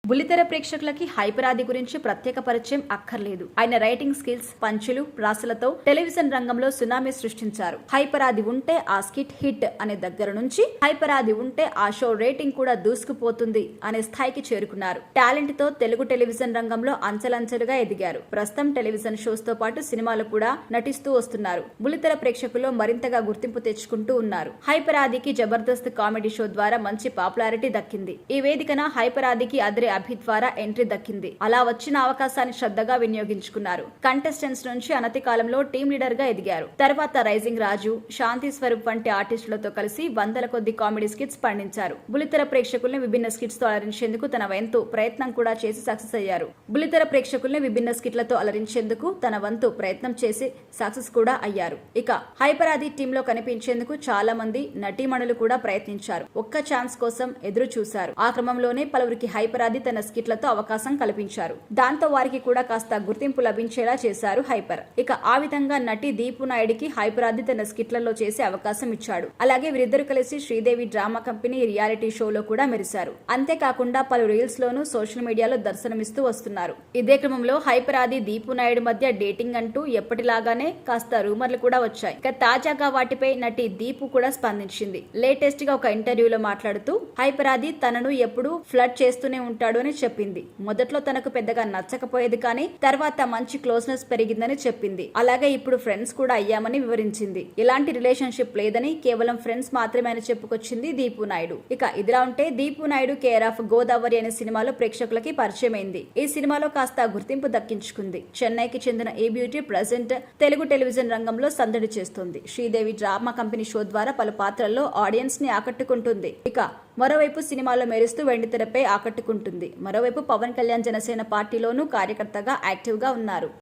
బుల్లితెర ప్రేక్షకులకి హైపర్ ఆది గురించి ప్రత్యేక పరిచయం అక్కర్లేదు. ఆయన రైటింగ్ స్కిల్స్, పంచులు, ప్రాసలతో టెలివిజన్ రంగంలో సునామీ సృష్టించారు. హైపర్ ఆది ఉంటే ఆ స్కిట్ హిట్ అనే దగ్గర నుంచి హైపర్ ఆది ఉంటే ఆ షో రేటింగ్ కూడా దూసుకుపోతుంది అనే స్థాయికి చేరుకున్నారు. టాలెంట్ తో తెలుగు టెలివిజన్ రంగంలో అంచెలంచెలుగా ఎదిగారు. ప్రస్తుతం టెలివిజన్ షోస్ తో పాటు సినిమాలు కూడా నటిస్తూ వస్తున్నారు. బుల్లితెర ప్రేక్షకుల్లో మరింతగా గుర్తింపు తెచ్చుకుంటూ ఉన్నారు. హైపర్ ఆదికి జబర్దస్త్ కామెడీ షో ద్వారా మంచి పాపులారిటీ దక్కింది. ఈ వేదికన హైపర్ ఆదికి అద్రే అభి ద్వారా ఎంట్రీ దక్కింది. అలా వచ్చిన అవకాశాన్ని శ్రద్ధగా వినియోగించుకున్నారు. కంటెస్టెంట్స్ నుంచి అనతి కాలంలో టీం లీడర్ గా ఎదిగారు. తర్వాత రైజింగ్ రాజు, శాంతి స్వరూప్ వంటి ఆర్టిస్టులతో కలిసి వందల కొద్ది కామెడీ స్కిట్స్ పండించారు. బుల్లితెర ప్రేక్షకుల్ని విభిన్న స్కిట్స్ తో అలరించేందుకు తన వంతు ప్రయత్నం కూడా చేసి సక్సెస్ అయ్యారు. బుల్లితెర ప్రేక్షకుల్ని విభిన్న స్కిట్లతో అలరించేందుకు తన వంతు ప్రయత్నం చేసి సక్సెస్ కూడా అయ్యారు. ఇక హైపర్ ఆది టీంలో కనిపించేందుకు చాలా మంది నటీమణులు కూడా ప్రయత్నించారు. ఒక్క ఛాన్స్ కోసం ఎదురు చూశారు. ఆ క్రమంలోనే పలువురికి హైపర్ ఆది తన స్కిట్లతో అవకాశం కల్పించారు. దాంతో వారికి కూడా కాస్త గుర్తింపు లభించేలా చేశారు హైపర్. ఇక ఆ విధంగా నటి దీపు నాయుడికి హైపర్ ఆది తన స్కిట్లలో చేసే అవకాశం ఇచ్చాడు. అలాగే వీరిద్దరు కలిసి శ్రీదేవి డ్రామా కంపెనీ రియాలిటీ షోలో కూడా మెరిశారు. అంతేకాకుండా పలు రీల్స్ లోనూ సోషల్ మీడియాలో దర్శనమిస్తూ వస్తున్నారు. ఇదే క్రమంలో హైపర్ ఆది దీపు నాయుడు మధ్య డేటింగ్ అంటూ ఎప్పటిలాగానే కాస్త రూమర్లు కూడా వచ్చాయి. ఇక తాజాగా వాటిపై నటి దీపు కూడా స్పందించింది. లేటెస్ట్ గా ఒక ఇంటర్వ్యూలో మాట్లాడుతూ హైపర్ ఆది తనను ఎప్పుడూ ఫ్లర్ట్ చేస్తూనే ఉంటాడు అని చెప్పింది. మొదట్లో తనకు పెద్దగా నచ్చకపోయేది, కానీ తర్వాత మంచి క్లోజ్నెస్ పెరిగిందని చెప్పింది. అలాగే ఇప్పుడు ఫ్రెండ్స్ కూడా అయ్యామని వివరించింది. ఇలాంటి రిలేషన్షిప్ లేదని, కేవలం ఫ్రెండ్స్ మాత్రమే అని చెప్పుకొచ్చింది దీపు నాయుడు. ఇక ఇదిలా ఉంటే దీపు నాయుడు కేర్ ఆఫ్ గోదావరి అనే సినిమాలో ప్రేక్షకులకి పరిచయమైంది. ఈ సినిమాలో కాస్త గుర్తింపు దక్కించుకుంది. చెన్నైకి చెందిన ఈ బ్యూటీ ప్రజెంట్ తెలుగు టెలివిజన్ రంగంలో సందడి చేస్తుంది. శ్రీదేవి డ్రామా కంపెనీ షో ద్వారా పలు పాత్రల్లో ఆడియన్స్ ని ఆకట్టుకుంటుంది. ఇక మరోవైపు సినిమాలో మెరుస్తూ వెండితెరపై ఆకట్టుకుంటుంది. మరోవైపు పవన్ కళ్యాణ్ జనసేన పార్టీలోనూ కార్యకర్తగా యాక్టివ్ గా ఉన్నారు.